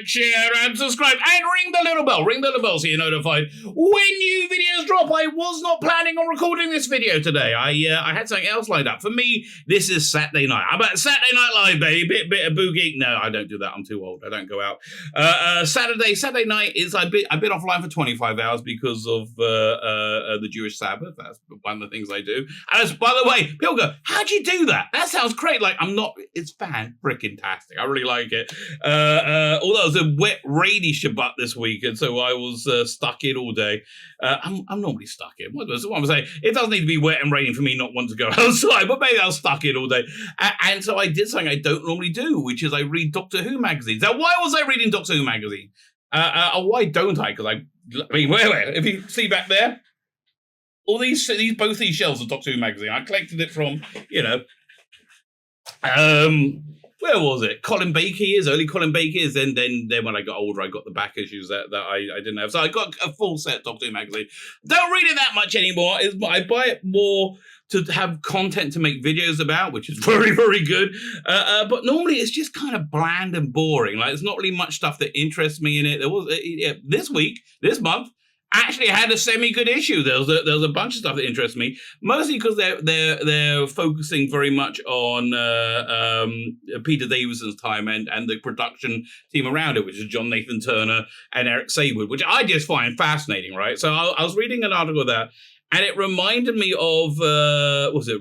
share, and subscribe, and ring the little bell. Ring the little bell so you're notified when new videos drop. I was not planning on recording this video today. I had something else lined up. For me, this is Saturday night. I'm at Saturday Night Live, baby. Bit of boogie. No, I don't do that. I'm too old. I don't go out. Saturday night is I've been offline for 25 hours because of the Jewish Sabbath. That's one of the things I do. And by the way, people go, how'd you do that? That sounds great. Like, it's fan-frickin-tastic. I really like it. Although it was a wet, rainy Shabbat this week, and so I was stuck in all day. I'm normally stuck in. What I'm saying? It doesn't need to be wet and raining for me not want to go outside, but maybe I was stuck in all day. And so I did something I don't normally do, which is I read Doctor Who magazines. Now, why was I reading Doctor Who magazine? Why don't I? Because I mean, wait, if you see back there, all both these shelves of Doctor Who magazine, I collected it from, where was it? Colin Baker years, early Colin Baker years. Then when I got older, I got the back issues that I didn't have. So I got a full set Doctor Who magazine. Don't read it that much anymore. I buy it more to have content to make videos about, which is very, very good. But normally it's just kind of bland and boring. Like, there's not really much stuff that interests me in it. There was this month, actually had a semi-good issue. There was a bunch of stuff that interests me, mostly because they're focusing very much on Peter Davison's time and the production team around it, which is John Nathan Turner and Eric Saward, which I just find fascinating, right? So I was reading an article of that, and it reminded me of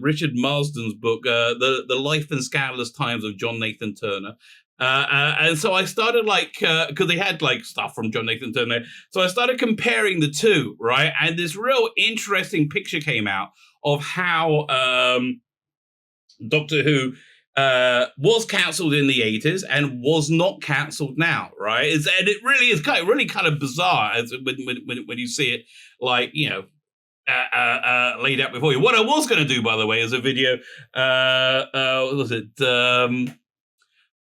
Richard Marsden's book, The Life and Scandalous Times of John Nathan Turner. And so I started because they had stuff from John Nathan Turner. So I started comparing the two, right? And this real interesting picture came out of how Doctor Who was cancelled in the 80s and was not cancelled now, right? And it really is kind of bizarre when you see it, laid out before you. What I was going to do, by the way, is a video. What was it?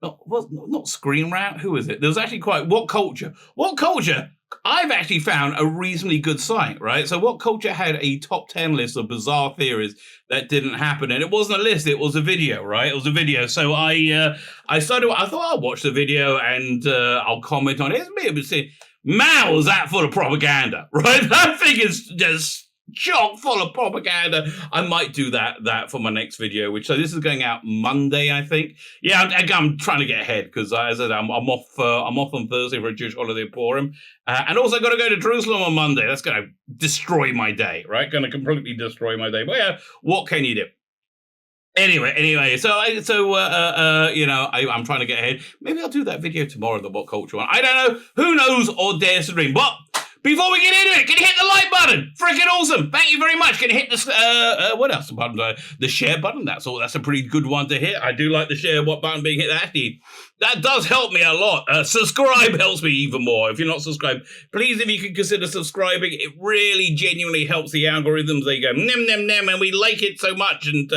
Not Screen Rant. Who is it? There was actually What Culture? What Culture? I've actually found a reasonably good site, right? So What Culture had a top 10 list of bizarre theories that didn't happen, and it wasn't a list; it was a video, right? It was a video. So I thought I'll watch the video and I'll comment on it. It's me, man, was that full of propaganda, right? That thing is just chock full of propaganda. I might do that for my next video, so this is going out Monday, I think. Yeah, I'm trying to get ahead because, as I said, I'm off on Thursday for a Jewish holiday at Purim, and also got to go to Jerusalem on Monday. That's going to destroy my day, right? Going to completely destroy my day. But yeah, what can you do? Anyway, so I'm trying to get ahead. Maybe I'll do that video tomorrow, the What Culture one. I don't know. Who knows or dares to dream? But before we get into it, can you hit the like button? Freaking awesome. Thank you very much. Can you hit the, what else? The share button. That's a pretty good one to hit. I do like the share button being hit. Actually, that does help me a lot. Subscribe helps me even more. If you're not subscribed, please, if you could consider subscribing, it really genuinely helps the algorithms. They go, and we like it so much. And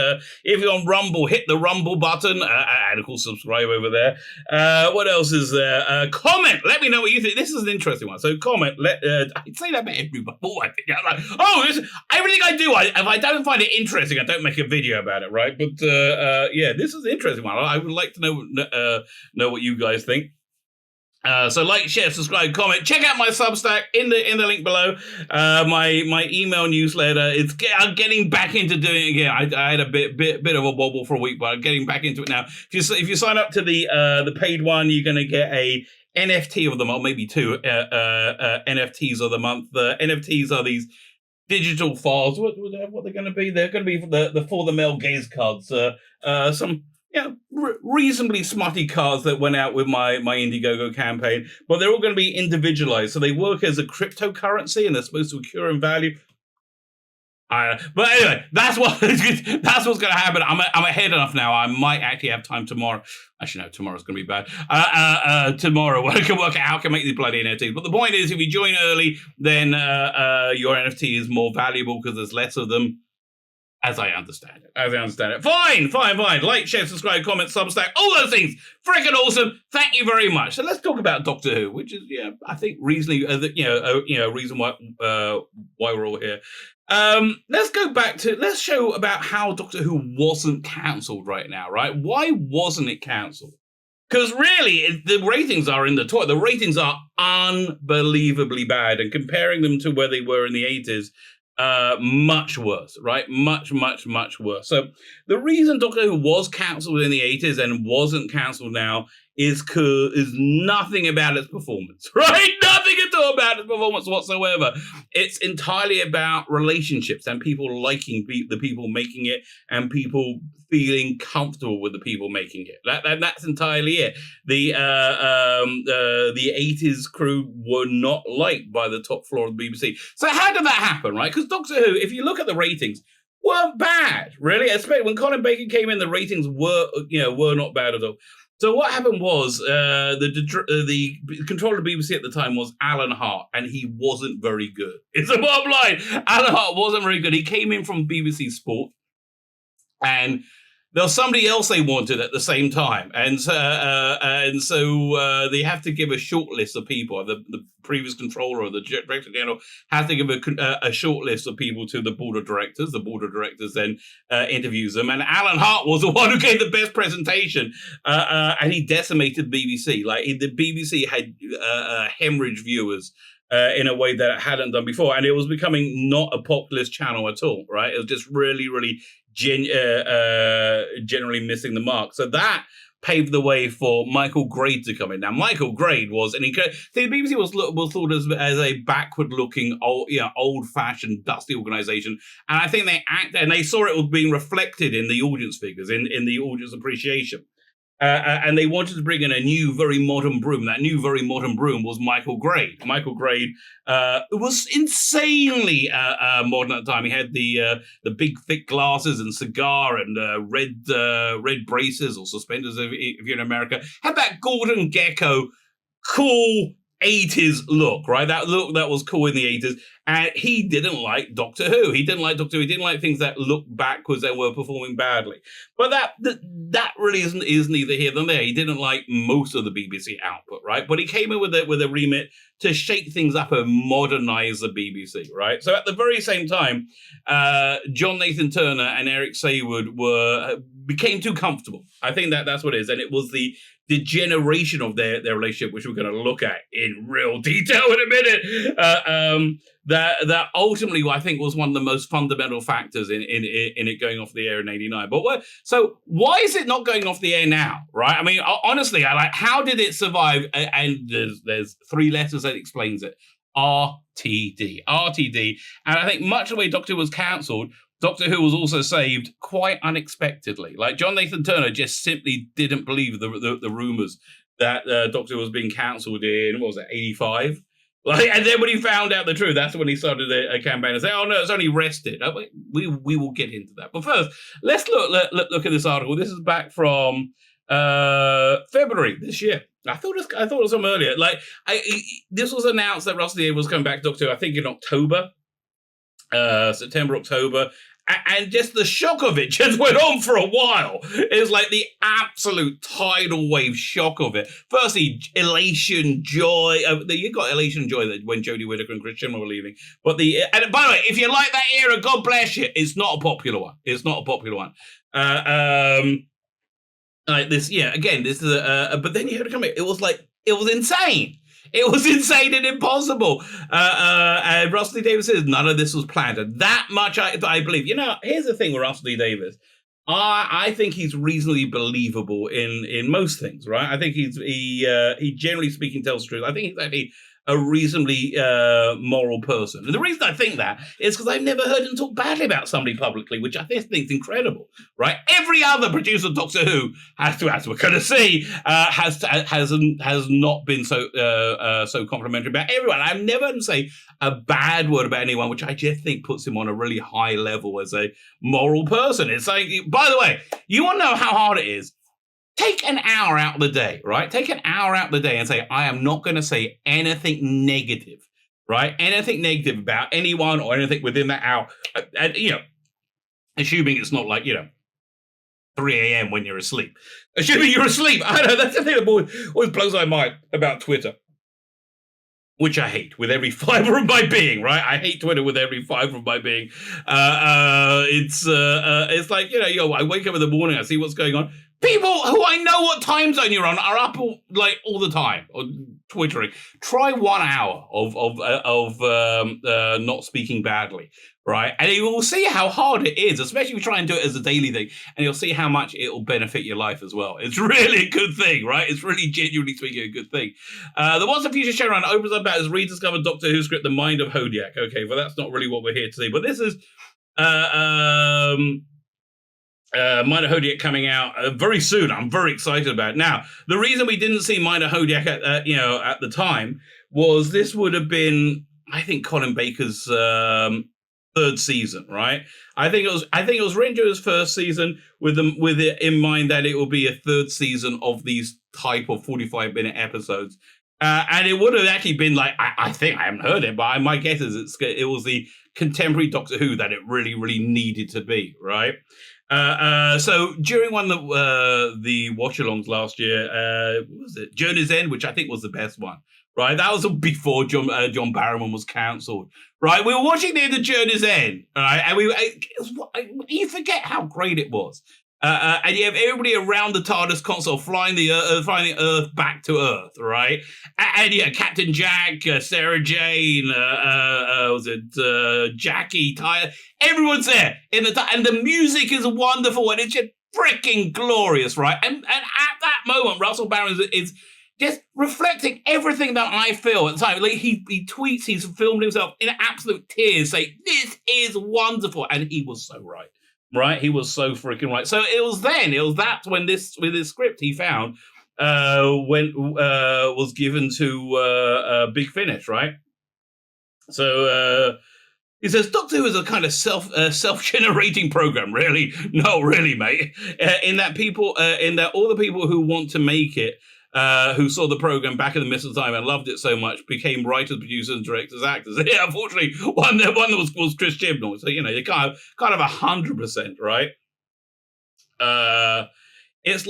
if you're on Rumble, hit the Rumble button. And of course, subscribe over there. What else is there? Comment. Let me know what you think. This is an interesting one. So comment. I say that about everybody. Everything I do, if I don't find it interesting, I don't make a video about it, right? But this is an interesting one. I would like to know what you guys think. So like, share, subscribe, comment. Check out my Substack in the link below. My email newsletter. I'm getting back into doing it again. I had a bit of a wobble for a week, but I'm getting back into it now. If you sign up to the paid one, you're going to get a NFT of the month, maybe two NFTs of the month. The NFTs are these digital files. What they're going to be? They're going to be the For the Male Gaze cards. Some reasonably smutty cards that went out with my Indiegogo campaign, but they're all going to be individualized. So they work as a cryptocurrency and they're supposed to accrue in value. But anyway, that's what's going to happen. I'm ahead enough now. I might actually have time tomorrow. Actually, no, tomorrow's going to be bad. Tomorrow, I can work out how I can make these bloody NFTs. But the point is, if you join early, then your NFT is more valuable because there's less of them. As I understand it. Fine. Like, share, subscribe, comment, Substack, all those things. Freaking awesome. Thank you very much. So let's talk about Doctor Who, which is, I think reasonably, reason why we're all here. Let's show about how Doctor Who wasn't cancelled right now, right? Why wasn't it cancelled? Because really, the ratings are in the toilet. The ratings are unbelievably bad. And comparing them to where they were in the 80s, much worse, right? Much, much, much worse. So the reason Doctor Who was cancelled in the 80s and wasn't cancelled now is nothing about its performance, right? Nothing at all about its performance whatsoever. It's entirely about relationships and people liking the people making it and people feeling comfortable with the people making it. That's entirely it. The 80s crew were not liked by the top floor of the BBC. So how did that happen, right? Because Doctor Who, if you look at the ratings, weren't bad, really. Especially when Colin Baker came in, the ratings were not bad at all. So what happened was the controller of the BBC at the time was Alan Hart, and he wasn't very good. It's the bottom line. Alan Hart wasn't very good. He came in from BBC Sport, and there was somebody else they wanted at the same time, and so they have to give a short list of people. The previous controller or the director general has to give a short list of people to the board of directors. The board of directors then interviews them, and Alan Hart was the one who gave the best presentation, and he decimated the BBC. Like the BBC had hemorrhage viewers. In a way that it hadn't done before. And it was becoming not a populist channel at all, right? It was just really, really generally missing the mark. So that paved the way for Michael Grade to come in. Now, Michael Grade was the BBC was thought as a backward-looking, old-fashioned, dusty organisation, and I think they saw it was being reflected in the audience figures, in the audience appreciation. And they wanted to bring in a new, very modern broom. That new, very modern broom was Michael Grade. Michael Grade was insanely modern at the time. He had the big, thick glasses and cigar and red braces or suspenders if you're in America. Had that Gordon Gekko cool 80s look, right? That look that was cool in the 80s. And he didn't like Doctor Who. He didn't like Doctor Who. He didn't like things that looked backwards and were performing badly. But that really is neither here nor there. He didn't like most of the BBC output, right? But he came in with a remit to shake things up and modernize the BBC, right? So at the very same time, John Nathan Turner and Eric Saward became too comfortable. I think that's what it is. And it was the degeneration of their relationship, which we're going to look at in real detail in a minute, that ultimately I think was one of the most fundamental factors in it going off the air in '89. But so why is it not going off the air now, right? I mean, honestly, how did it survive? And there's three letters that explains it. RTD. And I think much of the way Doctor Who was cancelled, Doctor Who was also saved quite unexpectedly. Like John Nathan Turner just simply didn't believe the rumours that Doctor Who was being cancelled in, what was it, 85? And then when he found out the truth, that's when he started a campaign and say, "Oh no, it's only rested." We will get into that. But first, let's look at this article. This is back from February this year. I thought it was from earlier. This was announced that Russell T was coming back to Doctor Who, I think in October, September, October. And just the shock of it just went on for a while. It was like the absolute tidal wave shock of it. Firstly, elation, joy. You got elation and joy when Jodie Whittaker and Chris Schimmer were leaving. But and by the way, if you like that era, God bless you. It's not a popular one. Like this, yeah. Again, this is but then you had to come in. It was insane. It was insane and impossible. And Russell T Davies says none of this was planned. And that much I believe. Here's the thing with Russell T Davies. I think he's reasonably believable in most things, right? I think he generally speaking tells the truth. I think he's actually a reasonably moral person. And the reason I think that is because I've never heard him talk badly about somebody publicly, which I think is incredible, right? Every other producer of Doctor Who, as we're going to see, has not been so complimentary about everyone. I've never heard him say a bad word about anyone, which I just think puts him on a really high level as a moral person. It's like, by the way, you want to know how hard it is? Take an hour out of the day, right? Take an hour out of the day and say, I am not going to say anything negative, right? Anything negative about anyone or anything within that hour. And, assuming it's not 3 a.m. when you're asleep. Assuming you're asleep. I know, that's the thing that always blows my mind about Twitter. Which I hate with every fiber of my being, right? I hate Twitter with every fiber of my being. It's like, I wake up in the morning, I see what's going on. People who I know what time zone you're on are up all the time on twittering. Try 1 hour of not speaking badly, right? And you will see how hard it is, especially if you try and do it as a daily thing, and you'll see how much it will benefit your life as well. It's really a good thing, right? It's really genuinely speaking a good thing. The What's the Future Showrun opens up as rediscovered Doctor Who script, The Mind of Hodiak. Okay, well, that's not really what we're here to see, but this is Mind of Hodiak coming out very soon. I'm very excited about it. Now, the reason we didn't see Mind of Hodiak at the time was this would have been, I think, Colin Baker's third season, right? I think it was Ranger's first season with it in mind that it will be a third season of these type of 45-minute episodes. And it would have actually been like, I think, I haven't heard it, but my guess is it was the contemporary Doctor Who that it really, really needed to be, right? So during one of the watch-alongs last year, what was it? Journey's End, which I think was the best one, right? That was before John Barrowman was cancelled, right? We were watching the end of Journey's End, right? And you forget how great it was. And you have everybody around the TARDIS console flying the Earth back to Earth, right? And yeah, Captain Jack, Sarah Jane, Jackie, Tyler, everyone's there and the music is wonderful and it's just freaking glorious, right? And at that moment, Russell Barron is just reflecting everything that I feel at the time. Like he tweets, he's filmed himself in absolute tears, saying, "This is wonderful," and he was so right. Right, he was so freaking right. So when this script he found was given to Big Finish, right? So he says Doctor Who is a kind of self-generating program. Really, no, really, mate. In that all the people who want to make it. Who saw the program back in the midst of time and loved it so much, became writers, producers, directors, actors. Yeah, unfortunately, one was Chris Chibnall. So you're kind of 100%, right? It's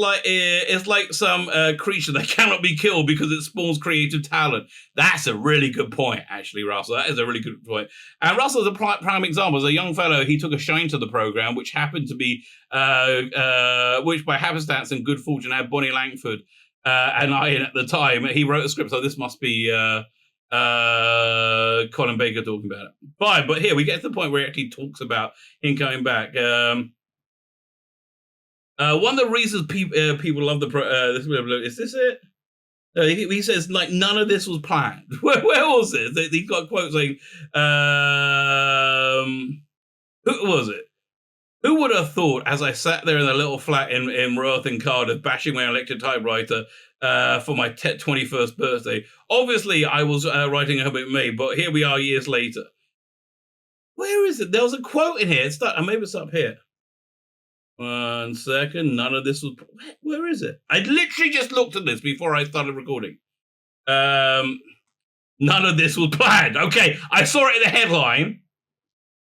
like some creature that cannot be killed because it spawns creative talent. That's a really good point, actually, Russell. That is a really good point. And Russell's a prime example. As a young fellow, he took a shine to the program, which happened to be, which by happenstance and good fortune had Bonnie Langford. And Ian at the time, he wrote a script, so this must be Colin Baker talking about it. Fine, but here we get to the point where he actually talks about him coming back. One of the reasons people love this is this it? He says like none of this was planned. Where was it? He's got a quote saying, "Who was it? Who would have thought, as I sat there in a little flat in Roth in Cardiff, bashing my electric typewriter for my 21st birthday? Obviously, I was writing a Hobbit May, but here we are years later." Where is it? There was a quote in here. Maybe it's up here. 1 second. None of this was... Where is it? I literally just looked at this before I started recording. None of this was planned. Okay, I saw it in the headline.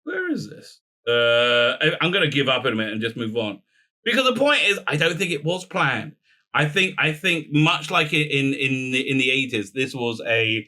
Where is this? I'm going to give up in a minute and just move on, because the point is, I don't think it was planned. I think much like in the 80s, this was a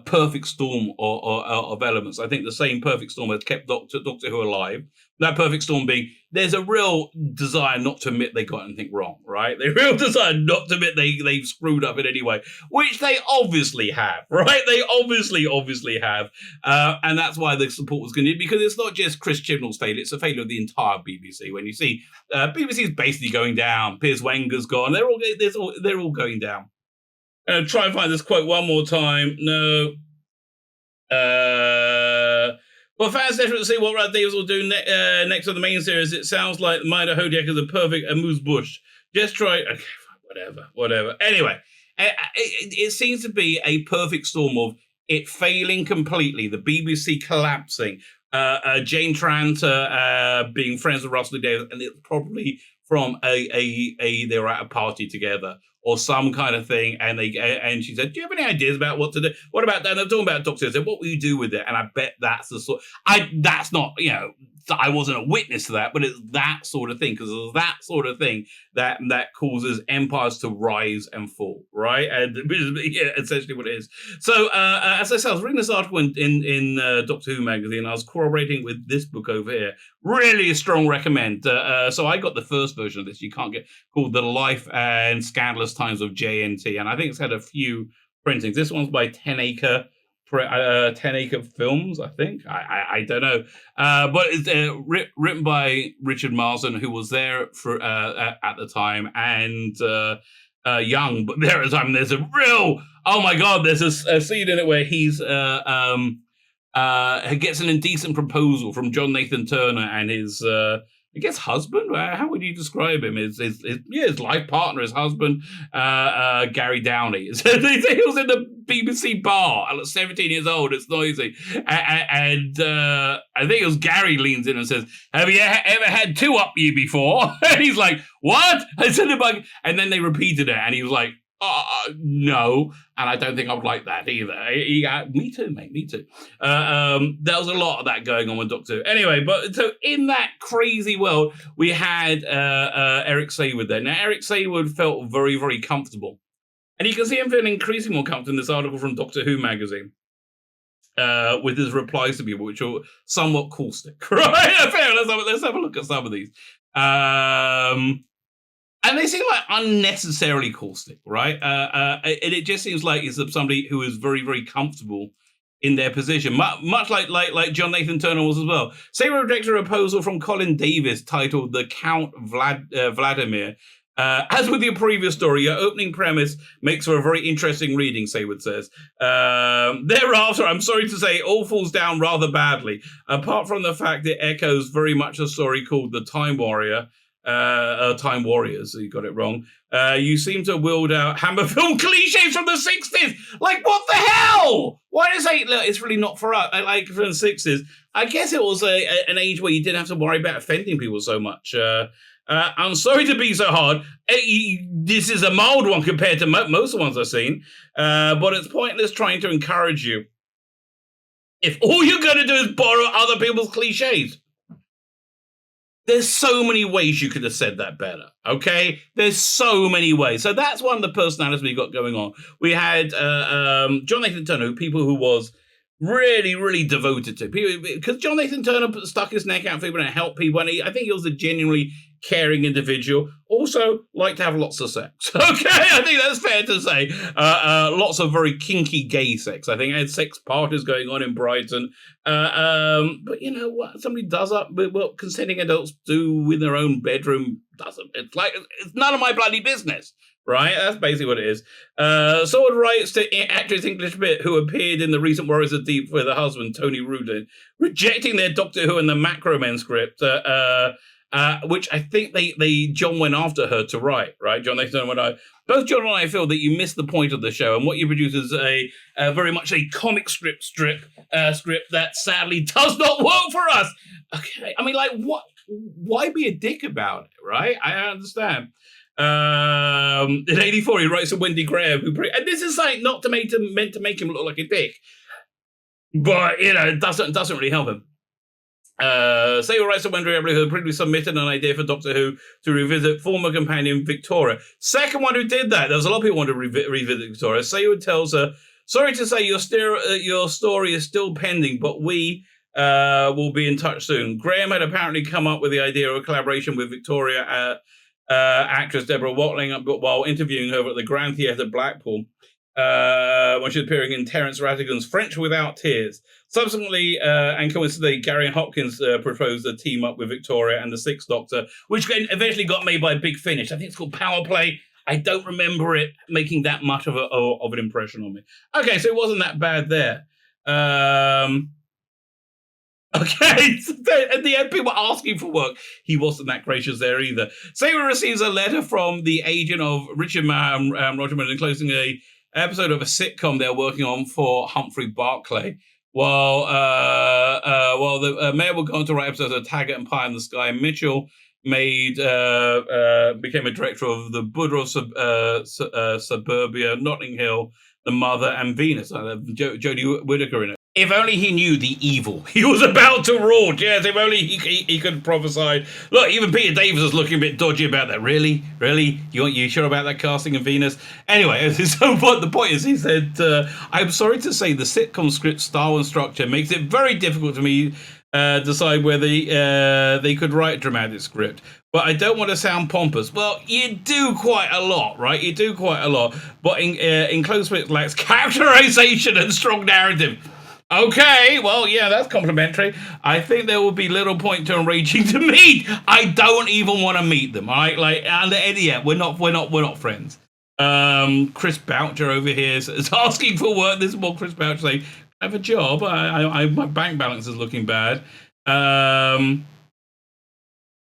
perfect storm of elements. I think the same perfect storm has kept Doctor Who alive. That perfect storm being there's a real desire not to admit they got anything wrong, right? The real desire not to admit they've screwed up in any way, which they obviously have, right? They obviously have. And that's why the support was going to, because it's not just Chris Chibnall's failure, it's a failure of the entire BBC. When you see BBC is basically going down, Piers Wenger's gone, they're all going down. Try and find this quote one more time. No. Well, fans desperate to see what Rad Davies will do next on the main series. It sounds like Mind of Hodiak is a perfect amuse-bouche. Just try... Okay, whatever. Anyway, it seems to be a perfect storm of it failing completely, the BBC collapsing, Jane Tranter being friends with Russell Davies, and it's probably from they were at a party together or some kind of thing, and she said, "Do you have any ideas about what to do? What about that?" And they're talking about Doctor Who. I said, "What will you do with it?" And I bet that's the sort. That's not, I wasn't a witness to that, but it's that sort of thing, because it's that sort of thing that causes empires to rise and fall, right? And yeah, essentially what it is. So as I said, I was reading this article in Doctor Who magazine. I was corroborating with this book over here. Really a strong recommend. So I got the first first version of this. You can't get, called The Life and Scandalous Times of JNT. And I think it's had a few printings. This one's by 10 Acre Films, I think. I don't know. But it's written by Richard Marsden, who was there for at the time, and young. But there is, I mean, there's a real, oh my God, there's a scene in it where he's gets an indecent proposal from John Nathan Turner and his I guess husband. How would you describe him? His life partner, his husband, Gary Downey. So he was in the BBC bar at 17 years old. It's noisy, and I think it was Gary leans in and says, "Have you ever had two up you before?" And he's like, "What?" I said, and then they repeated it, and he was like, no, and I don't think I would like that either. Me too, mate. Me too. There was a lot of that going on with Doctor Who. Anyway, but so in that crazy world, we had Eric Saward there. Now, Eric Saward felt very, very comfortable, and you can see him feeling increasingly more comfortable in this article from Doctor Who magazine. With his replies to people, which are somewhat caustic, right? Fair. Let's have a look at some of these. And they seem like unnecessarily caustic, right? And it just seems like it's somebody who is very, very comfortable in their position, much like John Nathan Turner was as well. Saward rejected a proposal from Colin Davies titled "The Count Vladimir." As with your previous story, your opening premise makes for a very interesting reading, Saward says. Thereafter, I'm sorry to say, it all falls down rather badly. Apart from the fact it echoes very much a story called The Time Warrior. Time Warriors, you got it wrong. You seem to wield out Hammer film cliches from the 60s. Like, what the hell? Why does it, look, it's really not for us. Like, from the 60s. I guess it was an age where you didn't have to worry about offending people so much. I'm sorry to be so hard. This is a mild one compared to most of the ones I've seen. But it's pointless trying to encourage you if all you're going to do is borrow other people's cliches. There's so many ways you could have said that better, okay? There's so many ways. So that's one of the personalities we got going on. We had John Nathan Turner, who was really, really devoted to people. Because John Nathan Turner stuck his neck out for people and helped people. And I think he was a genuinely caring individual. Also, liked to have lots of sex. Okay, I think that's fair to say. Lots of very kinky gay sex. I think I had sex parties going on in Brighton. But you know what? Somebody does what consenting adults do with their own bedroom doesn't. It's like, it's none of my bloody business. Right? That's basically what it is. Saward writes to actress English Bit, who appeared in the recent Warriors of Deep with her husband, Tony Rudin, rejecting their Doctor Who and the Macro Men script, which I think John went after her to write, right? John Nathan went out. Both John and I feel that you missed the point of the show, and what you produce is a very much a comic script that sadly does not work for us. Okay, I mean, like, what? Why be a dick about it, right? I understand. In 84, he writes to Wendy Graham, and this is like not meant to make him look like a dick, but you know, it doesn't really help him. Saward writes to Wendy Graham, who had previously submitted an idea for Doctor Who to revisit former companion Victoria. Second one who did that. There was a lot of people who wanted to revisit Victoria. Saward tells her, "Sorry to say, your story is still pending, but we will be in touch soon." Graham had apparently come up with the idea of a collaboration with Victoria actress Deborah Watling while interviewing her at the Grand Theatre Blackpool when she was appearing in Terence Rattigan's French Without Tears. Subsequently, and coincidentally, Gary Hopkins proposed a team up with Victoria and the Sixth Doctor, which eventually got made by Big Finish. I think it's called Power Play. I don't remember it making that much of an impression on me. Okay, so it wasn't that bad there. Okay, at the end, people asking for work. He wasn't that gracious there either. Saward receives a letter from the agent of Richard Maher and Roger Miller, enclosing a episode of a sitcom they're working on for Humphrey Barclay. While the Mayor will go on to write episodes of Taggart and Pie in the Sky, Mitchell became a director of the Buddha of Suburbia, Notting Hill, The Mother, and Venus. Jodie Whittaker in it. If only he knew the evil he was about to wrought. Yes, if only he could prophesy. Look, even Peter Davies was looking a bit dodgy about that. Really? You sure about that casting of Venus? Anyway, so the point is, he said, "I'm sorry to say the sitcom script style and structure makes it very difficult for me decide whether they could write a dramatic script. But I don't want to sound pompous. Well, you do quite a lot, right? You do quite a lot. But in close bits lacks characterization and strong narrative. Okay, well, yeah, that's complimentary. I think there will be little point to arranging to meet. I don't even want to meet them. All right, like, and yeah, we're not friends. Chris Boucher over here is asking for work. This is more Chris Boucher saying, "I have a job. My bank balance is looking bad."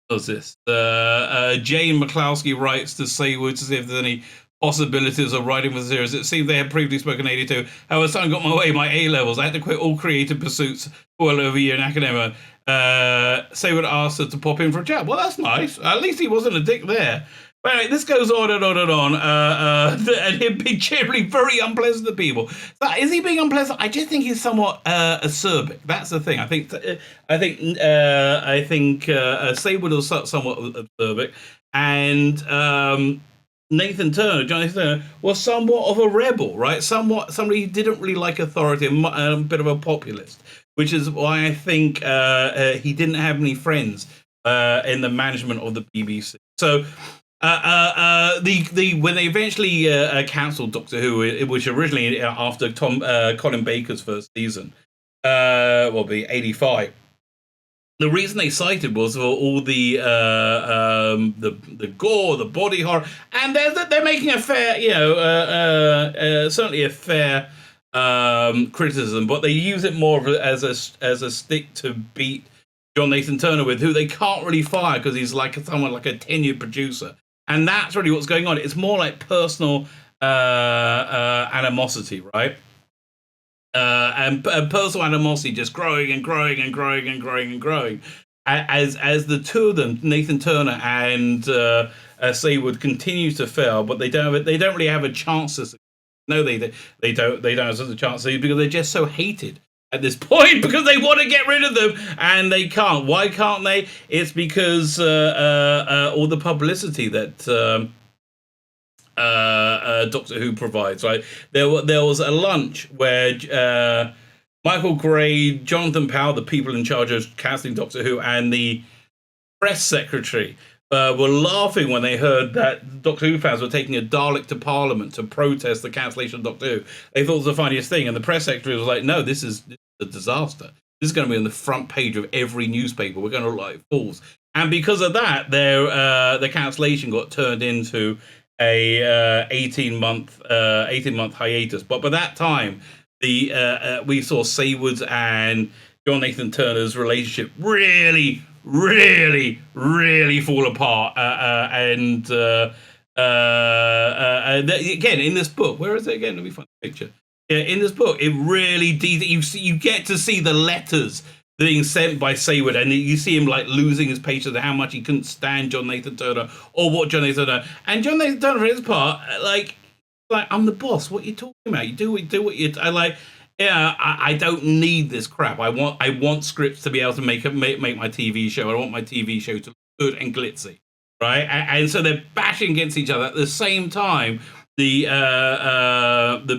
What's this? Jane McCloskey writes to Saward to see if there's any possibilities of writing for the series. It seemed they had previously spoken in 82. However, something got my way, my A-levels. I had to quit all creative pursuits for well over a year in academia. Saward asked her to pop in for a chat. Well, that's nice. At least he wasn't a dick there. But anyway, this goes on and on and on. And him being generally very unpleasant to people. So is he being unpleasant? I just think he's somewhat acerbic. That's the thing. I think Saward was somewhat acerbic. And Nathan Turner was somewhat of a rebel, right? Somebody who didn't really like authority, a bit of a populist, which is why I think he didn't have any friends in the management of the BBC. So when they eventually cancelled Doctor Who, which originally after Colin Baker's first season, be 85. The reason they cited was for all the gore, the body horror, and they're making a fair, certainly a fair criticism, but they use it more as a stick to beat John Nathan Turner with, who they can't really fire because he's like someone like a tenured producer, and that's really what's going on. It's more like personal animosity, right? And personal animosity just growing and growing and growing and growing and growing as the two of them, Nathan Turner and Saward, continue to fail, but they don't really have a chance to. No, they don't have a chance to, because they're just so hated at this point, because they want to get rid of them and they can't. Why can't they? It's because all the publicity that Doctor Who provides, right? There was a lunch where Michael Gray, Jonathan Powell, the people in charge of casting Doctor Who, and the press secretary were laughing when they heard that Doctor Who fans were taking a Dalek to Parliament to protest the cancellation of Doctor Who. They thought it was the funniest thing, and the press secretary was like, "No, this is a disaster. This is going to be on the front page of every newspaper. We're going to look like fools." And because of that, the cancellation got turned into a 18-month hiatus. But by that time, we saw Saward's and John Nathan Turner's relationship really fall apart. And again, in this book, where is it again? Let me find the picture. Yeah, in this book, it really you get to see the letters being sent by Saward, and you see him like losing his patience and how much he couldn't stand John Nathan Turner or what John Nathan Turner. And John Nathan Turner, for his part, like I'm the boss. What are you talking about? You do what you. I don't need this crap. I want scripts to be able to make my TV show. I want my TV show to look good and glitzy, right? And so they're bashing against each other at the same time. The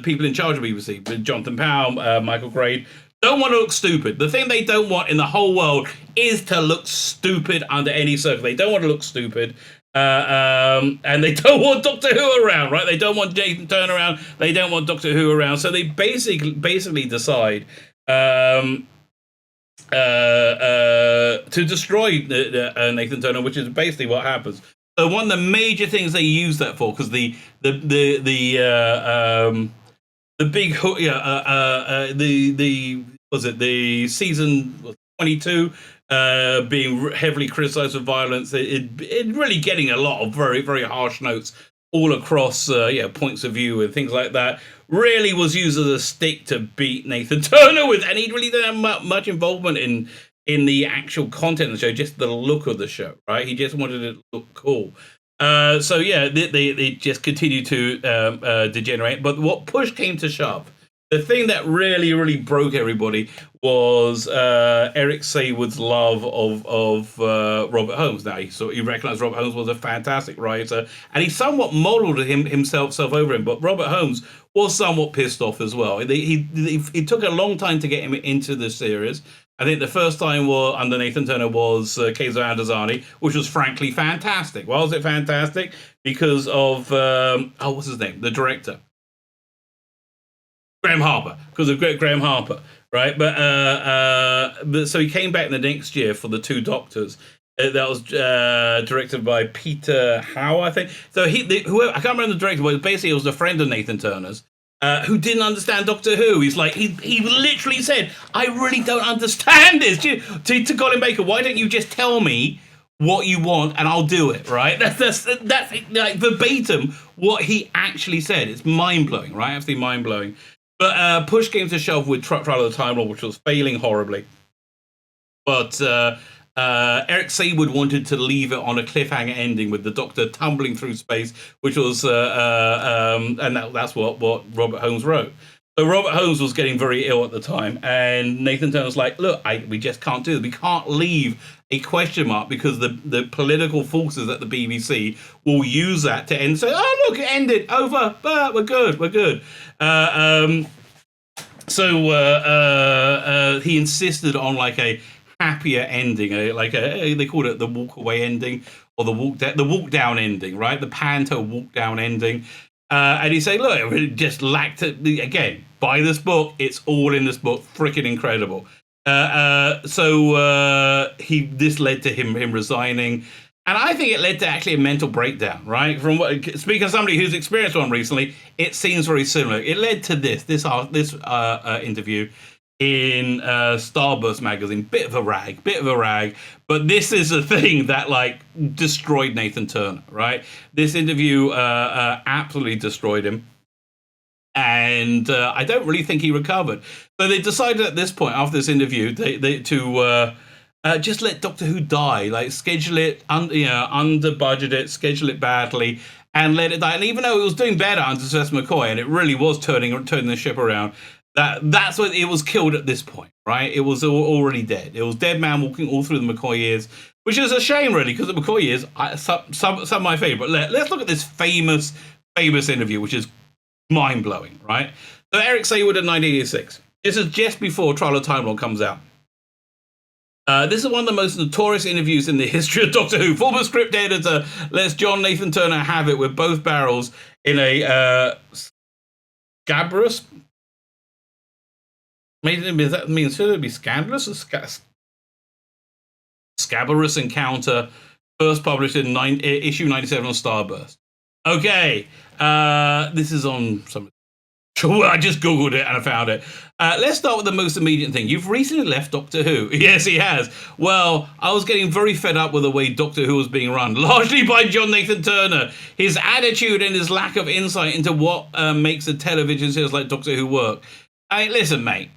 people in charge of BBC, Jonathan Powell, Michael Gray, don't want to look stupid. The thing they don't want in the whole world is to look stupid under any circumstance. They don't want to look stupid. And they don't want Doctor Who around, right? They don't want Nathan Turner around. They don't want Doctor Who around. So they basically decide to destroy Nathan Turner, which is basically what happens. So one of the major things they use that for, because the big the season 22 being heavily criticized for violence, it really getting a lot of very, very harsh notes all across points of view and things like that, really was used as a stick to beat Nathan Turner with, and he really didn't have much involvement in the actual content of the show, just the look of the show, right? He just wanted it to look cool. They just continued to degenerate. But what push came to shove, the thing that really, really broke everybody was Eric Saward's love of Robert Holmes. Now, he recognized Robert Holmes was a fantastic writer, and he somewhat modeled himself over him. But Robert Holmes was somewhat pissed off as well. It took a long time to get him into the series. I think the first time was under Nathan Turner was Keizo Adazani, which was frankly fantastic. Why was it fantastic? Because of what's his name? The director, Graham Harper. Because of Graham Harper, right? But so he came back the next year for the Two Doctors. That was directed by Peter Howe, I think. So whoever, I can't remember the director, but basically it was a friend of Nathan Turner's. Who didn't understand Doctor Who. He's like, he literally said, I really don't understand this. To Colin Baker, why don't you just tell me what you want and I'll do it, right? That's like verbatim what he actually said. It's mind-blowing, right? Absolutely mind-blowing. But push came to shove with Trial of the Time Lord, which was failing horribly. But Eric Saward wanted to leave it on a cliffhanger ending with the Doctor tumbling through space, which was, and that's what Robert Holmes wrote. So Robert Holmes was getting very ill at the time, and Nathan Turner was like, look, we just can't do this. We can't leave a question mark because the political forces at the BBC will use that to end. So, oh, look, it ended, over, but we're good. So he insisted on like a happier ending, they called it the walk away ending or the walk down ending, right? The panto walk down ending. And he said, look, it really just lacked it. Again, buy this book. It's all in this book. Freaking incredible. So this led to him resigning. And I think it led to actually a mental breakdown, right? From speaking of somebody who's experienced one recently, it seems very similar. It led to this interview in Starburst magazine. Bit of a rag. But this is a thing that like destroyed Nathan Turner, right? This interview absolutely destroyed him. And I don't really think he recovered. So they decided at this point, after this interview, to just let Doctor Who die, like schedule it, under budget it, schedule it badly, and let it die. And even though it was doing better under Seth McCoy, and it really was turning the ship around, that's what it was killed at this point, right? It was already dead. It was dead man walking all through the McCoy years, which is a shame, really, because the McCoy years, some of my favorite. Let's look at this famous interview, which is mind-blowing, right? So Eric Saward in 1986. This is just before Trial of Time Lord comes out. This is one of the most notorious interviews in the history of Doctor Who. Former script editor lets John Nathan Turner have it with both barrels in a scabrous. Should it be scandalous or scabrous encounter? First published in issue 97 on Starburst. Okay, this is on some. I just Googled it and I found it. Let's start with the most immediate thing. You've recently left Doctor Who. Yes, he has. Well, I was getting very fed up with the way Doctor Who was being run, largely by John Nathan Turner. His attitude and his lack of insight into what makes a television series like Doctor Who work. Listen, mate.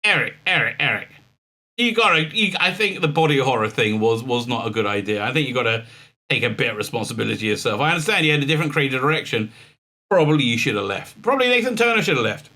Eric. I think the body horror thing was not a good idea. I think you got to take a bit of responsibility yourself. I understand you had a different creative direction. Probably you should have left. Probably Nathan Turner should have left.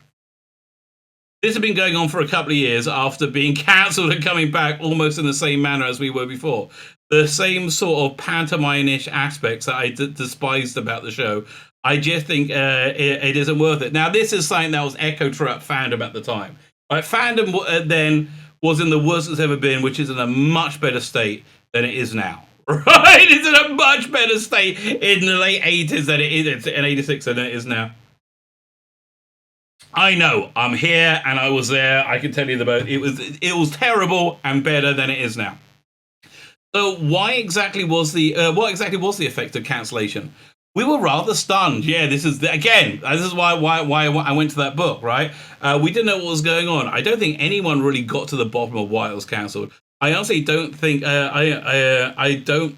This had been going on for a couple of years after being cancelled and coming back almost in the same manner as we were before. The same sort of pantomime-ish aspects that I despised about the show. I just think it isn't worth it. Now, this is something that was echoed throughout fandom at the time. Like, fandom then was in the worst it's ever been, which is in a much better state than it is now. Right? It's in a much better state in the late 80s than it is in 86 than it is now. I know, I'm here and I was there. I can tell you about it. It was terrible and better than it is now. So what exactly was the effect of cancellation? We were rather stunned. Yeah, this is why I went to that book, right? We didn't know what was going on. I don't think anyone really got to the bottom of why it was cancelled. I honestly don't think I don't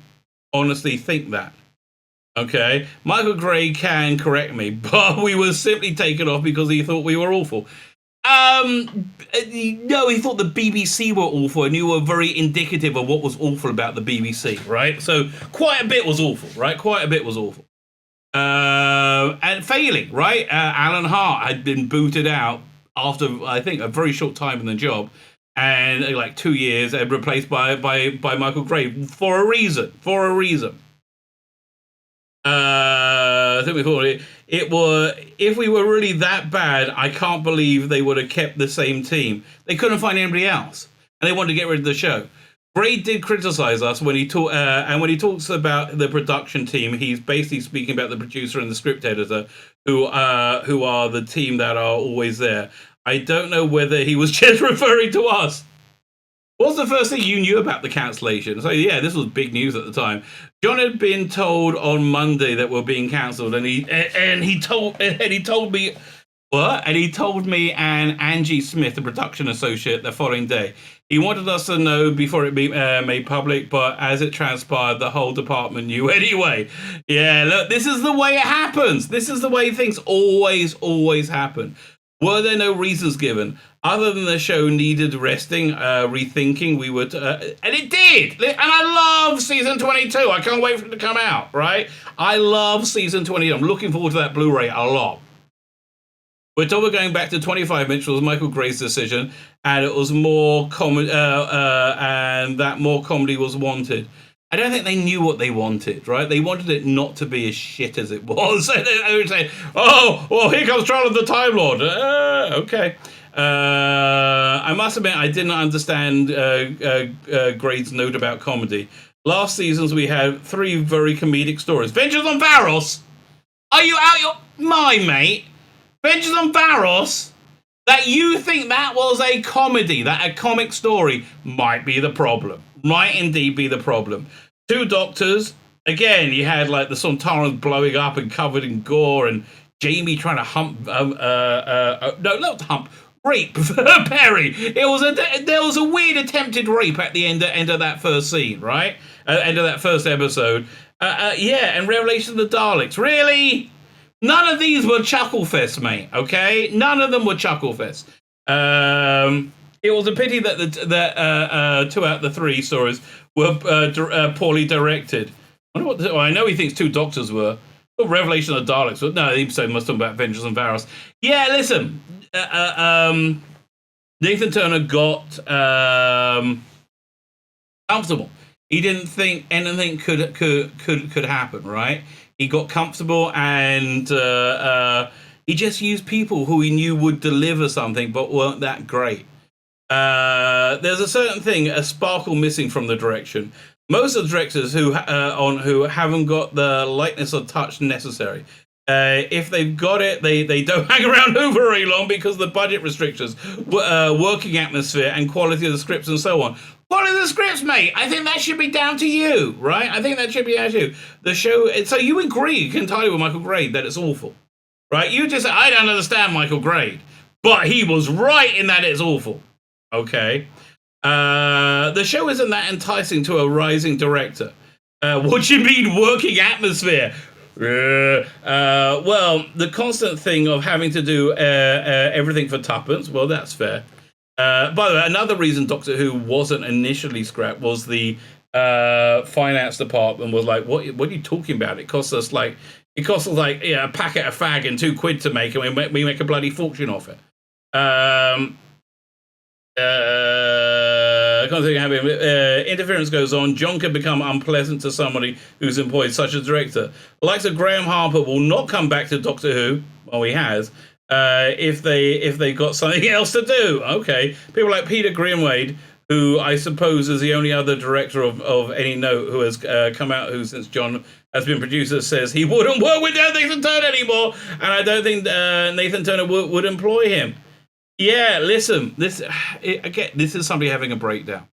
honestly think that. Okay, Michael Gray can correct me, but we were simply taken off because he thought we were awful. No, he thought the BBC were awful, and you were very indicative of what was awful about the BBC, right? So quite a bit was awful, right? And failing, right? Alan Hart had been booted out after, I think, a very short time in the job, and like 2 years, and replaced by Michael Gray for a reason. I think we thought it were, if we were really that bad, I can't believe they would have kept the same team. They couldn't find anybody else. and they wanted to get rid of the show. Gray did criticize us when he and when he talks about the production team, he's basically speaking about the producer and the script editor, who are the team that are always there. I don't know whether he was just referring to us. What was the first thing you knew about the cancellation? So yeah, this was big news at the time. John had been told on Monday that we're being cancelled, and he told me what? And he told me and Angie Smith, the production associate, the following day. He wanted us to know before it be made public, but as it transpired, the whole department knew anyway. Yeah, look, this is the way it happens. This is the way things always happen. Were there no reasons given other than the show needed resting, rethinking? We would, and it did. And I love season 22. I can't wait for it to come out. Right? I love season 20. I'm looking forward to that Blu-ray a lot. We're told we're going back to 25 inch was Michael Gray's decision, and it was more comedy, and that more comedy was wanted. I don't think they knew what they wanted, right? They wanted it not to be as shit as it was. They would say, "Oh, well, here comes Trial of the Time Lord." Okay. I must admit, I didn't understand Gray's note about comedy. Last seasons, we had 3 very comedic stories. Vengeance on Varos. Are you out your mind, mate? Vengeance on Varos, that you think that was a comedy, that a comic story, might be the problem. Might indeed be the problem. 2 Doctors, again, you had like the Sontarans blowing up and covered in gore, and Jamie trying to hump, no, not hump, rape Perry. There was a weird attempted rape at the end of that first scene, right? End of that first episode. Yeah, and Revelation of the Daleks. Really? None of these were Chucklefest, mate, okay? None of them were Chucklefest. It was a pity that 2 out of the 3 stories were poorly directed. I know he thinks 2 Doctors were. Oh, Revelation of the Daleks. But no, the episode must talk about Vengeance on Varos. Yeah, listen. Nathan Turner got comfortable. He didn't think anything could happen, right? He got comfortable, and he just used people who he knew would deliver something but weren't that great. There's a certain thing, a sparkle missing from the direction. Most of the directors who haven't got the lightness or touch necessary. If they've got it, they don't hang around who very long because of the budget restrictions, working atmosphere, and quality of the scripts and so on. Quality of the scripts, mate. I think that should be down to you, right? I think that should be down to you. The show. So you agree entirely with Michael Grade that it's awful, right? You just say, I don't understand Michael Grade, but he was right in that it's awful. Okay. The show isn't that enticing to a rising director. What do you mean working atmosphere? Well, the constant thing of having to do everything for tuppence, well, that's fair. By the way, another reason Doctor Who wasn't initially scrapped was the finance department was like, what are you talking about? It costs us like a packet of fag and £2 to make, and we make a bloody fortune off it. Interference goes on. John can become unpleasant to somebody who's employed, such as director. The likes of Graham Harper will not come back to Doctor Who. Well, he has. If they got something else to do. Okay. People like Peter Greenwade, who I suppose is the only other director of any note who has come out who, since John has been producer, says he wouldn't work with Nathan Turner anymore, and I don't think Nathan Turner would employ him. Yeah, listen, this is somebody having a breakdown,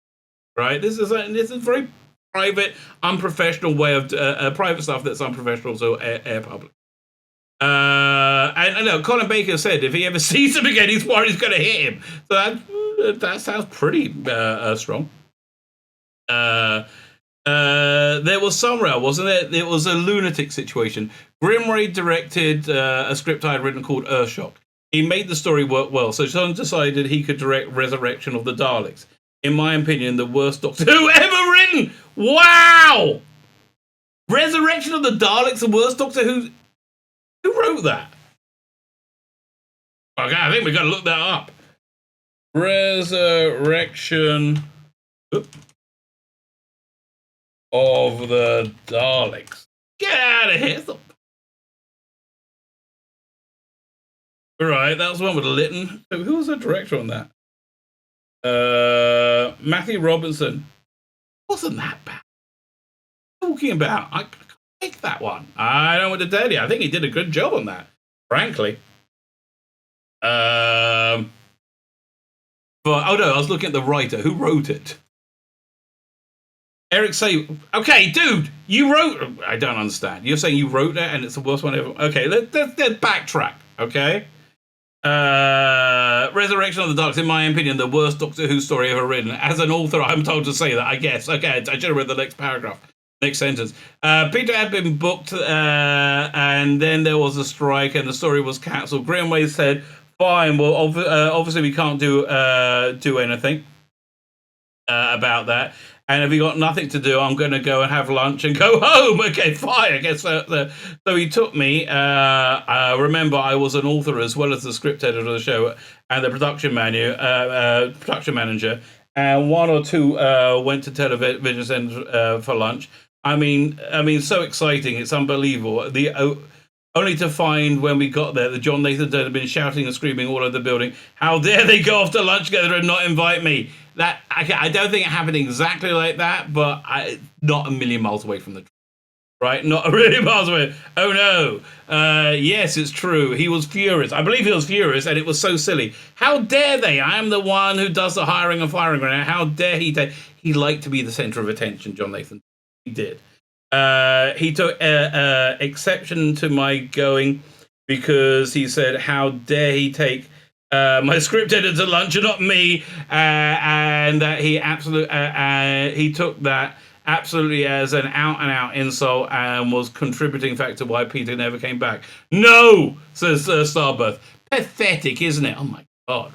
right? This is very private, unprofessional way of private stuff that's unprofessional, so air public. And no, Colin Baker said if he ever sees him again, he's worried he's going to hit him. So that sounds pretty strong. There was Summerall, wasn't it? It was a lunatic situation. Grimray directed a script I had written called Earthshock. He made the story work well, so Sean decided he could direct Resurrection of the Daleks. In my opinion, the worst Doctor Who ever written! Wow! Resurrection of the Daleks, the worst Doctor Who... Who wrote that? Okay, I think we've got to look that up. Resurrection of the Daleks. Get out of here. Right, that was one with Lytton. Who was the director on that? Matthew Robinson. Wasn't that bad? Talking about, I can't pick that one. I don't know what to tell you. I think he did a good job on that, frankly. But oh no, I was looking at the writer. Who wrote it? Eric Saward. Okay, dude, you wrote. I don't understand. You're saying you wrote that and it's the worst one ever. Okay, let's backtrack. Okay. Resurrection of the Daleks, in my opinion, the worst Doctor Who story ever written. As an author, I'm told to say that, I guess. Okay, I should have read the next paragraph. Next sentence. Peter had been booked, and then there was a strike, and the story was cancelled. Greenway said, fine, well, obviously we can't do anything about that. And if he got nothing to do, I'm going to go and have lunch and go home. Okay, fine. I guess so he took me. Remember, I was an author as well as the script editor of the show and the production manager. And one or two went to television centre for lunch. I mean, so exciting. It's unbelievable. Only to find when we got there that John Nathan had been shouting and screaming all over the building, how dare they go off to lunch together and not invite me? That I don't think it happened exactly like that, but not a million miles away from the truth. Right? Not a million miles away. Oh no. Yes, it's true. He was furious. I believe he was furious, and it was so silly. How dare they? I am the one who does the hiring and firing right now. How dare he? He liked to be the centre of attention, John Nathan. He did. He took exception to my going because he said, how dare he take my script editor to lunch and not me, and that he took that absolutely as an out-and-out insult and was contributing factor why Peter never came back. No, says Starbirth. Pathetic, isn't it? Oh my God.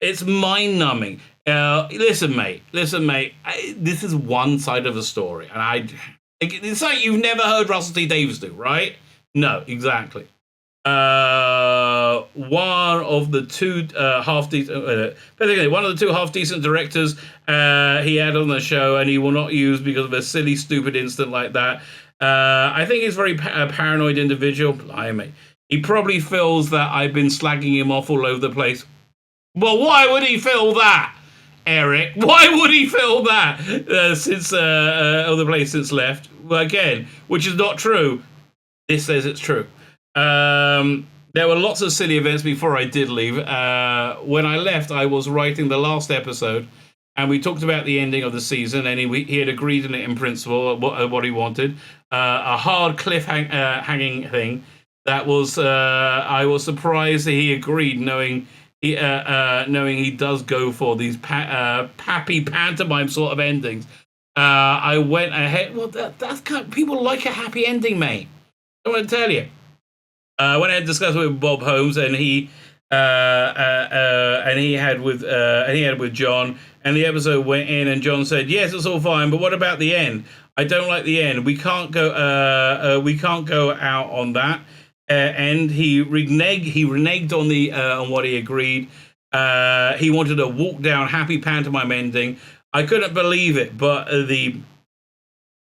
It's mind-numbing. Listen, mate. This is one side of the story, and it's like you've never heard Russell T Davies do, right? No, exactly. One of the two half-decent directors he had on the show, and he will not use because of a silly, stupid incident like that. I think he's a very paranoid individual. Blimey. He probably feels that I've been slagging him off all over the place. Well, why would he feel that, Eric? Why would he feel that since other place since left? Well, again, which is not true. This says it's true. There were lots of silly events before I did leave. When I left, I was writing the last episode, and we talked about the ending of the season, and he had agreed on it in principle, what he wanted. A hard cliff-hanging thing. That was, I was surprised that he agreed, knowing he does go for these happy pantomime sort of endings. I went ahead. Well, that's kind of, people like a happy ending, mate. I want to tell you. I went ahead and discussed with Bob Holmes, and he had with John, and the episode went in, and John said, "Yes, it's all fine, but what about the end? I don't like the end. We can't go out on that." And he reneged on on what he agreed. He wanted a walk down happy pantomime ending. I couldn't believe it, but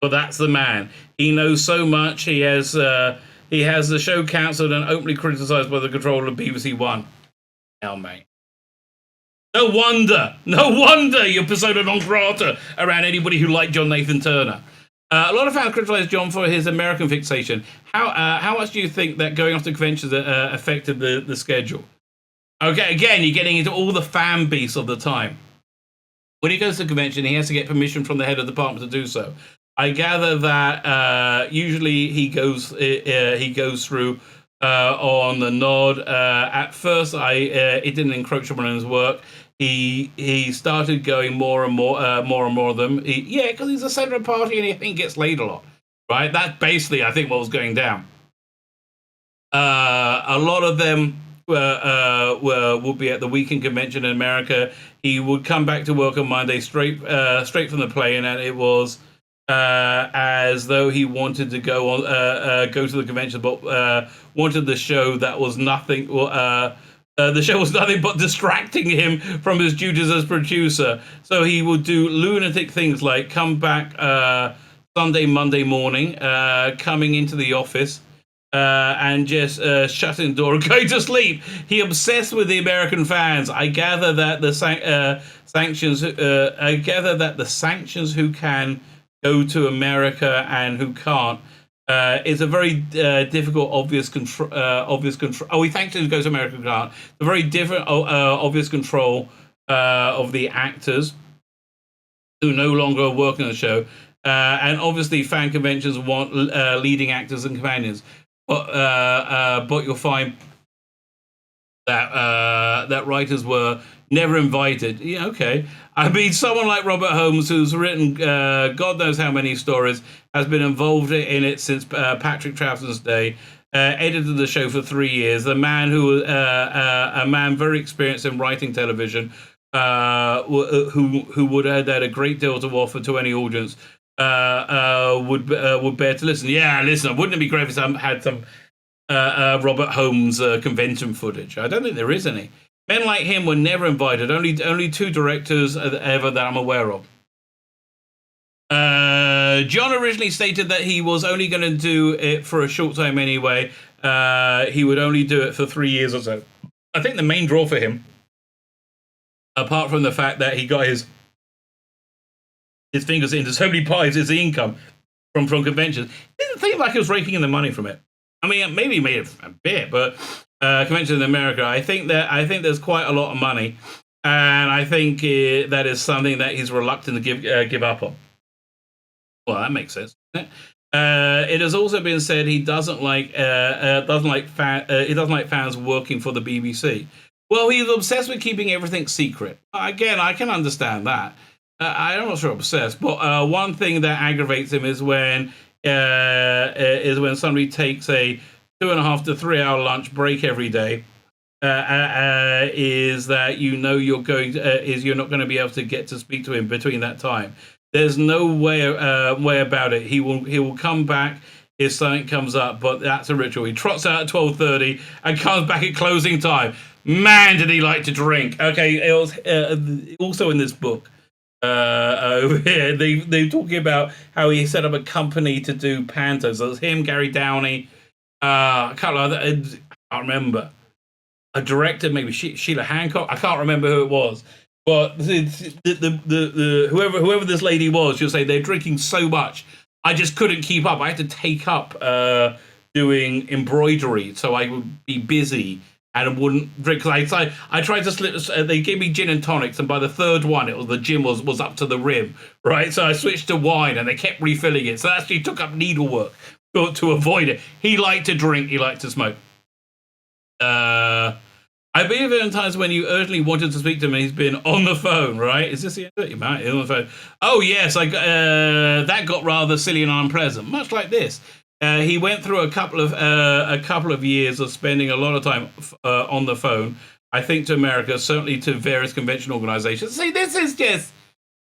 that's the man. He knows so much. He has the show cancelled and openly criticised by the controller of BBC One. Hell, mate. No wonder you're persona non grata around anybody who liked John Nathan Turner. A lot of fans criticised John for his American fixation. How much do you think that going off to conventions affected the schedule? Okay, again, you're getting into all the fan beasts of the time. When he goes to a convention, he has to get permission from the head of the department to do so. I gather that usually he goes through on the nod. At first, it didn't encroach upon his work. He started going more and more of them. Because he's a centre of party and I think gets laid a lot. Right? That's basically, I think, what was going down. A lot of them would be at the weekend convention in America. He would come back to work on Monday straight from the plane, and it was as though he wanted to go to the convention, but wanted the show that was nothing. The show was nothing but distracting him from his duties as producer. So he would do lunatic things like come back Monday morning, coming into the office, and just shutting the door and going to sleep. He obsessed with the American fans. I gather that the sanctions. I gather that the sanctions who can go to America and who can't is a very difficult, obvious control. Oh, he sanctions who go to America and can't. A very different, obvious control of the actors who no longer work on the show. And obviously, fan conventions want leading actors and companions. But you'll find that that writers were never invited. Yeah, okay. I mean, someone like Robert Holmes, who's written God knows how many stories, has been involved in it since Patrick Troughton's day. Edited the show for 3 years. A man very experienced in writing television, who would have had a great deal to offer to any audience. Would bear to listen. Yeah, listen. Wouldn't it be great if I had some Robert Holmes convention footage? I don't think there is any. Men like him were never invited. Only 2 directors ever that I'm aware of. John originally stated that he was only going to do it for a short time anyway. He would only do it for 3 years or so. I think the main draw for him, apart from the fact that he got his fingers into so many pies, is the income from conventions. It didn't seem like he was raking in the money from it. I mean, maybe he made a bit, but conventions in America, I think there's quite a lot of money, and I think that is something that he's reluctant to give up on. Well, that makes sense. It has also been said he doesn't like fans working for the BBC. Well, he's obsessed with keeping everything secret. Again, I can understand that. I'm not sure obsessed, but one thing that aggravates him is when somebody takes a 2.5 to 3 hour lunch break every day. Is that you're not going to be able to get to speak to him between that time. There's no way about it. He will come back if something comes up, but that's a ritual. He trots out at 12:30 and comes back at closing time. Man, did he like to drink? Okay, it was also in this book. Over here, they're talking about how he set up a company to do pantos. It was him, Gary Downey. I can't remember. A director, maybe Sheila Hancock. I can't remember who it was. But whoever this lady was, she'll say they're drinking so much, I just couldn't keep up. I had to take up doing embroidery, so I would be busy and wouldn't drink. Cause I tried to slip. They gave me gin and tonics, and by the third one, the gin was up to the rim, right? So I switched to wine, and they kept refilling it. So that actually took up needlework to avoid it. He liked to drink. He liked to smoke. I believe there are times when you urgently wanted to speak to him and he's been on the phone, right? Is this the end of it? You might be on the phone. Oh, yes, that got rather silly and unpleasant, much like this. He went through a couple of years of spending a lot of time on the phone, I think to America, certainly to various convention organizations. See, this is just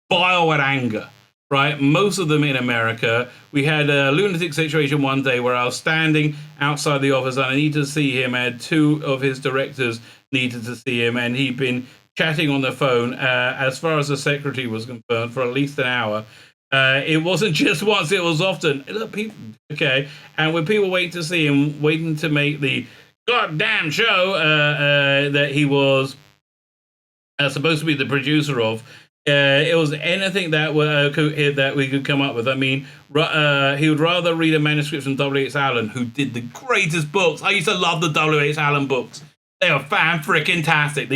bile and anger. Right, most of them in America. We had a lunatic situation one day where I was standing outside the office and I needed to see him. And 2 of his directors needed to see him, and he'd been chatting on the phone, as far as the secretary was concerned, for at least an hour. It wasn't just once; it was often. Look, people, okay, and when people wait to see him, waiting to make the goddamn show that he was supposed to be the producer of. It was anything that we could come up with. I mean, he would rather read a manuscript from W.H. Allen, who did the greatest books. I used to love the W.H. Allen books. They are fan-freaking-tastic.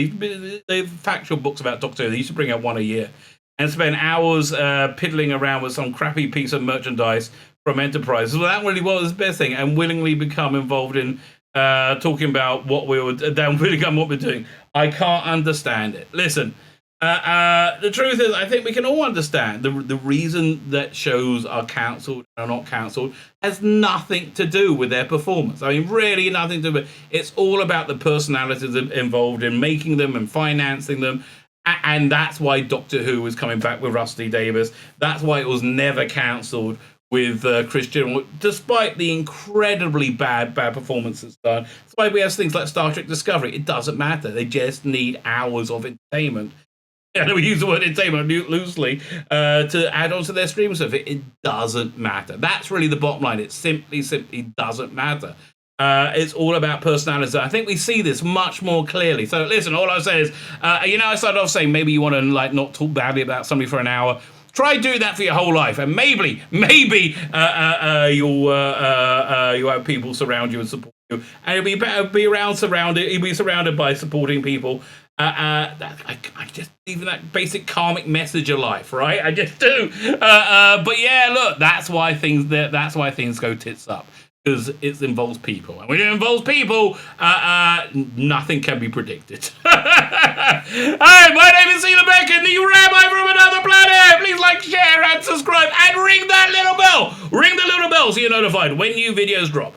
They're factual books about Doctor Who. They used to bring out one a year. And spend hours piddling around with some crappy piece of merchandise from Enterprise. So that really was the best thing. And willingly become involved in talking about what we're doing. I can't understand it. Listen. The truth is, I think we can all understand the reason that shows are cancelled or not cancelled has nothing to do with their performance. I mean, really nothing to do with it. It's all about the personalities involved in making them and financing them. And that's why Doctor Who is coming back with T Davies. That's why it was never cancelled with Christian, despite the incredibly bad performances done. That's why we have things like Star Trek Discovery. It doesn't matter. They just need hours of entertainment. And we use the word entertainment loosely to add on to their stream stuff. It doesn't matter. That's really the bottom line. It simply doesn't matter. It's all about personality. I think we see this much more clearly. So listen, all I say is, I started off saying maybe you want to like not talk badly about somebody for an hour. Try doing that for your whole life, and maybe you'll have people surround you and support you, and you'll be surrounded by supporting people. I just even that basic karmic message of life, right? I just do. But yeah, look, that's why things go tits up. Because it involves people. And when it involves people, nothing can be predicted. Hi, my name is Tzvi Lebetkin, the Rabbi from another planet. Please like, share, and subscribe, and ring that little bell. Ring the little bell so you're notified when new videos drop.